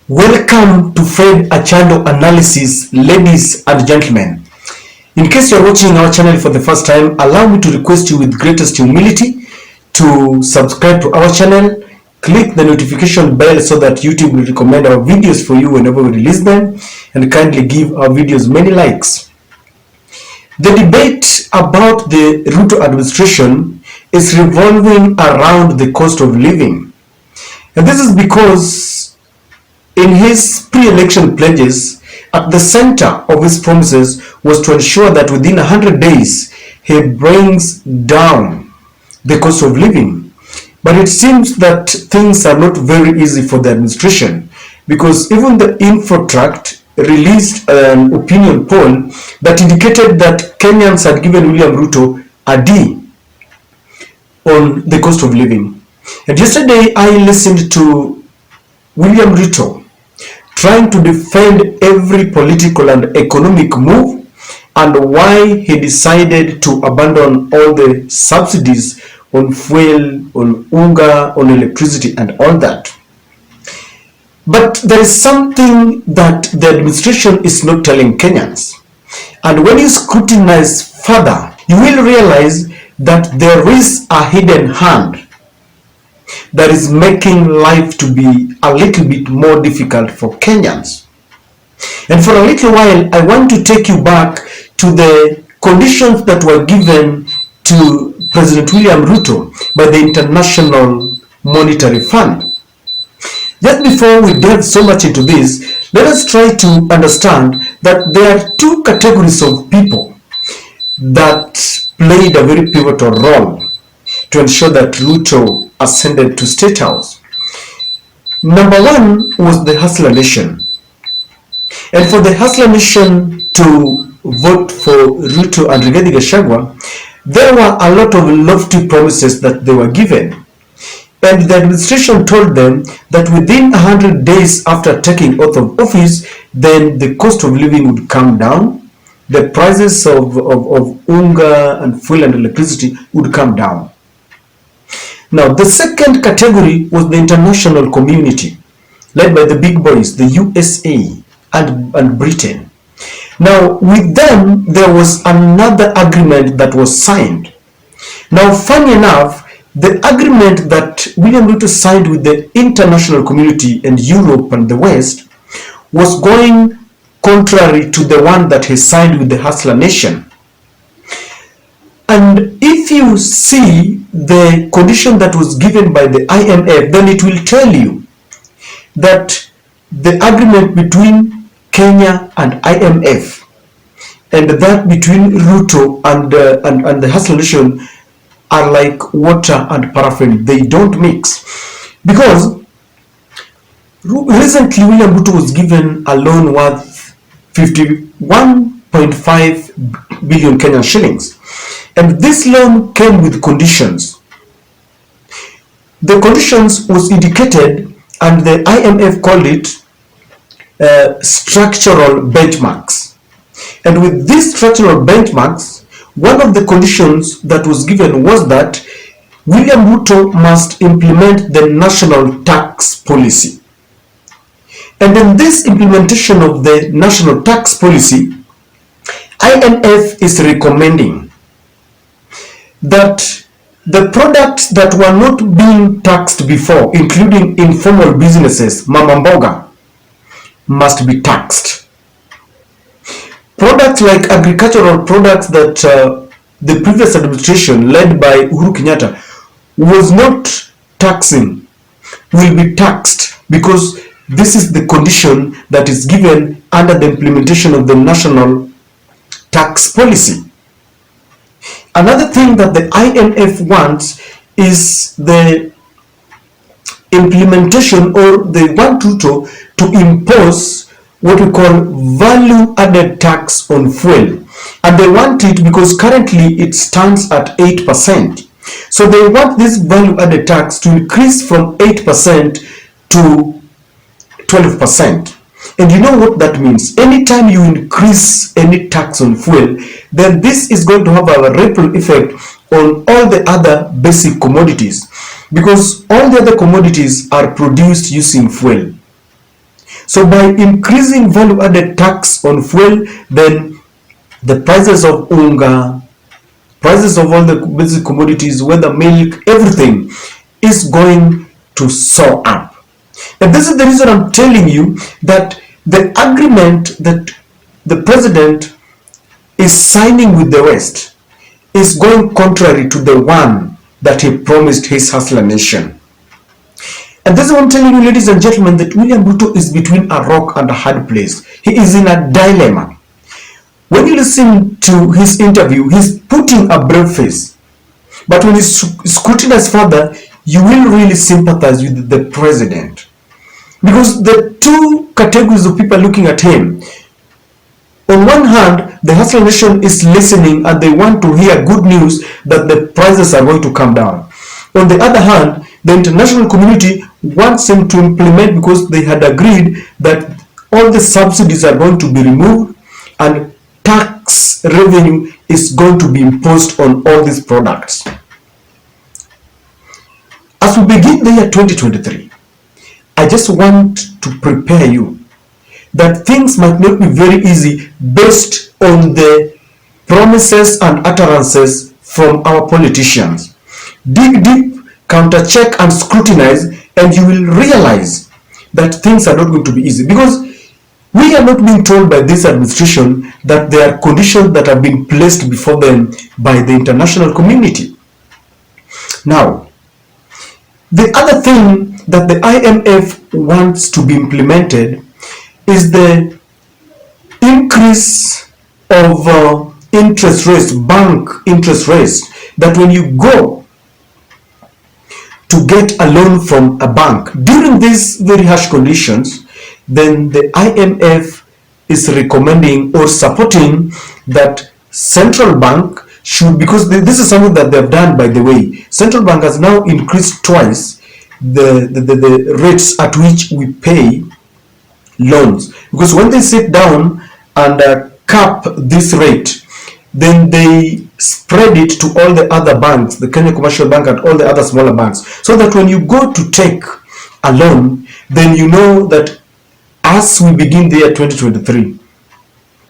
Welcome to Fred Achando Analysis, ladies and gentlemen. In case you are watching our channel for the first time, allow me to request you with greatest humility to subscribe to our channel, click the notification bell so that YouTube will recommend our videos for you whenever we release them, and kindly give our videos many likes. The debate about the Ruto administration is revolving around the cost of living. And this is because in his pre-election pledges, at the center of his promises was to ensure that within 100 days, he brings down the cost of living. But it seems that things are not very easy for the administration, because even the Infotract released an opinion poll that indicated that Kenyans had given William Ruto a D on the cost of living. And yesterday I listened to William Ruto trying to defend every political and economic move and why he decided to abandon all the subsidies on fuel, on unga, on electricity and all that. But there is something that the administration is not telling Kenyans. And when you scrutinize further, you will realize that there is a hidden hand that is making life to be a little bit more difficult for Kenyans. And for a little while, I want to take you back to the conditions that were given to President William Ruto by the International Monetary Fund. Just before we delve so much into this, let us try to understand that there are two categories of people that played a very pivotal role to ensure that Ruto ascended to State House. Number one was the Hustler Nation. And for the Hustler Nation to vote for Ruto and Rigathi Gachagua, there were a lot of lofty promises that they were given. And the administration told them that within 100 days after taking oath of office, then the cost of living would come down, the prices of unga and fuel and electricity would come down. Now, the second category was the international community, led by the big boys, the USA and Britain. Now, with them, there was another agreement that was signed. Now, funny enough, the agreement that William Ruto signed with the international community and Europe and the West was going contrary to the one that he signed with the Hustler Nation. And if you see the condition that was given by the IMF, then it will tell you that the agreement between Kenya and IMF and that between Ruto and the Hustler Nation are like water and paraffin. They don't mix. Because recently William Ruto was given a loan worth 51.5 billion Kenyan shillings. And this loan came with conditions. The conditions was indicated, and the IMF called it structural benchmarks. And with these structural benchmarks, one of the conditions that was given was that William Ruto must implement the national tax policy. And in this implementation of the national tax policy, IMF is recommending that the products that were not being taxed before, including informal businesses, mama mboga, must be taxed. Products like agricultural products that the previous administration led by Uhuru Kenyatta was not taxing will be taxed, because this is the condition that is given under the implementation of the national tax policy. Another thing that the IMF wants is the implementation, or they want Ruto to impose what we call value added tax on fuel. And they want it because currently it stands at 8%. So they want this value added tax to increase from 8% to 12%. And you know what that means? Anytime you increase any tax on fuel, then this is going to have a ripple effect on all the other basic commodities, because all the other commodities are produced using fuel. So by increasing value-added tax on fuel, then the prices of unga, prices of all the basic commodities, whether milk, everything is going to soar up. And this is the reason I'm telling you that the agreement that the president is signing with the West is going contrary to the one that he promised his hustler nation. And this is what I'm telling you, ladies and gentlemen, that William Ruto is between a rock and a hard place. He is in a dilemma. When you listen to his interview, he's putting a brave face. But when you scrutinize further, you will really sympathize with the president. Because the two categories of people looking at him, on one hand, the hustler nation is listening and they want to hear good news that the prices are going to come down. On the other hand, the international community wants him to implement, because they had agreed that all the subsidies are going to be removed and tax revenue is going to be imposed on all these products. As we begin the year 2023, I just want to prepare you that things might not be very easy based on the promises and utterances from our politicians. Dig deep, counter-check and scrutinize, and you will realize that things are not going to be easy, because we are not being told by this administration that there are conditions that have been placed before them by the international community. Now, the other thing that the IMF wants to be implemented is the increase of interest rates, bank interest rates, that when you go to get a loan from a bank during these very harsh conditions, then the IMF is recommending or supporting that central bank should, because this is something that they've done, by the way. Central bank has now increased twice the rates at which we pay loans, because when they sit down and cap this rate, then they spread it to all the other banks, the Kenya Commercial Bank and all the other smaller banks, so that when you go to take a loan, then you know that as we begin the year 2023,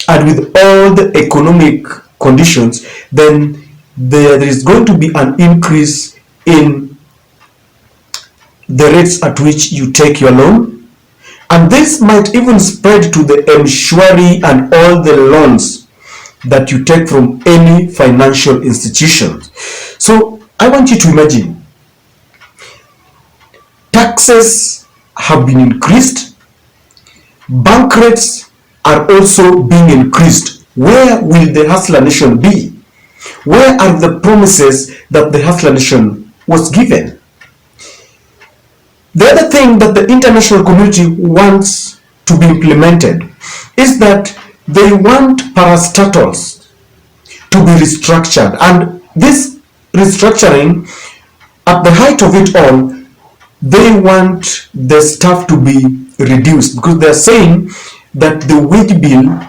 and with all the economic conditions, then there is going to be an increase in the rates at which you take your loan. And this might even spread to the M-Shwari and all the loans that you take from any financial institution. So I want you to imagine, taxes have been increased, bank rates are also being increased. Where will the hustler nation be? Where are the promises that the hustler nation was given? The other thing that the international community wants to be implemented is that they want parastatals to be restructured. And this restructuring, at the height of it all, they want the staff to be reduced, because they're saying that the wage bill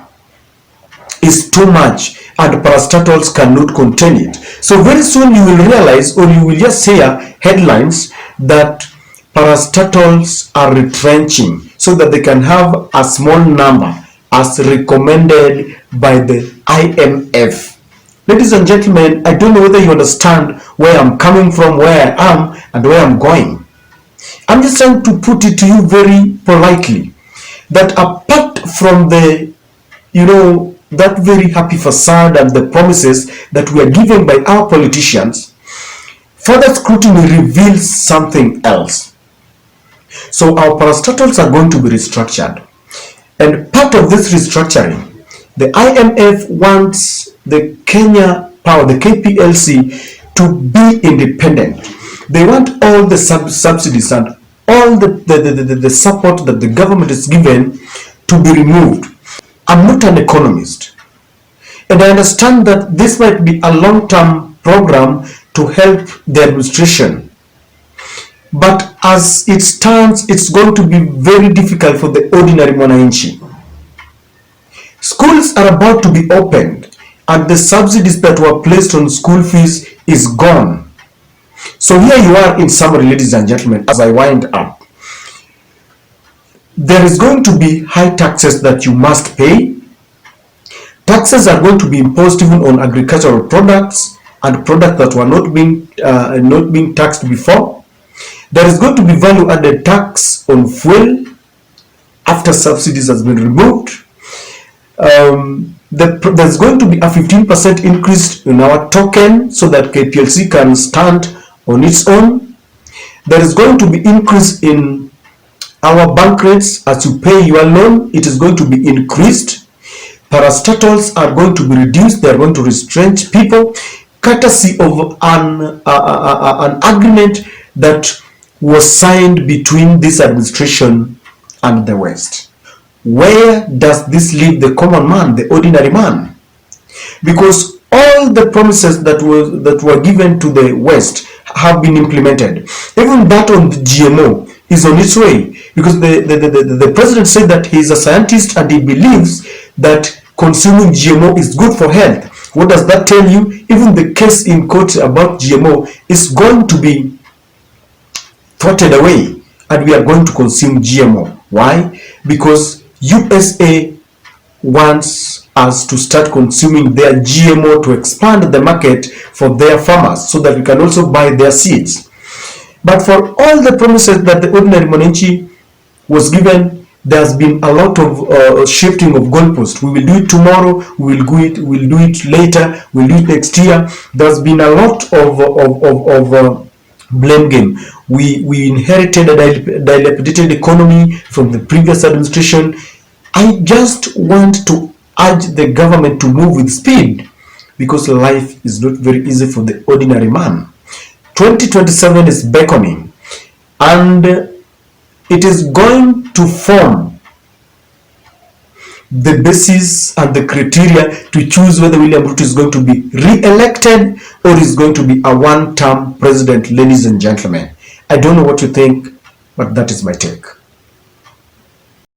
is too much and parastatals cannot contain it. So very soon you will realize, or you will just hear headlines that parastatals are retrenching so that they can have a small number as recommended by the IMF. Ladies and gentlemen, I don't know whether you understand where I'm coming from, where I am, and where I'm going. I'm just trying to put it to you very politely that apart from the, that very happy facade and the promises that we are given by our politicians, further scrutiny reveals something else. So our parastatals are going to be restructured. And part of this restructuring, the IMF wants the Kenya Power, the KPLC, to be independent. They want all the subsidies and all the support that the government is given to be removed. I'm not an economist, and I understand that this might be a long-term program to help the administration. But as it stands, it's going to be very difficult for the ordinary mwananchi. Schools are about to be opened, and the subsidies that were placed on school fees is gone. So here you are in summary, ladies and gentlemen, as I wind up. there is going to be high taxes that you must pay. Taxes are going to be imposed even on agricultural products and products that were not being taxed before. There is going to be value added tax on fuel after subsidies has been removed. There's going to be a 15% increase in our token so that KPLC can stand on its own. There is going to be increase in our bank rates. As you pay your loan, it is going to be increased. Parastatals are going to be reduced. They are going to retrench people, courtesy of an agreement that was signed between this administration and the West. Where does this leave the common man, the ordinary man? Because all the promises that were given to the West have been implemented. Even that on the GMO is on its way, because the president said that he is a scientist and he believes that consuming GMO is good for health. What does that tell you? Even the case in court about GMO is going to be thwarted away, and we are going to consume GMO. Why? Because USA wants us to start consuming their GMO to expand the market for their farmers so that we can also buy their seeds. But for all the promises that the ordinary Mwananchi was given, there's been a lot of shifting of goalposts. We will do it tomorrow, we'll do it later, we'll do it next year. There's been a lot of blame game. We inherited a dilapidated economy from the previous administration. I just want to urge the government to move with speed, because life is not very easy for the ordinary man. 2027 is beckoning, and it is going to form the basis and the criteria to choose whether William Ruto is going to be re-elected or is going to be a one-term president, ladies and gentlemen. I don't know what you think, but that is my take.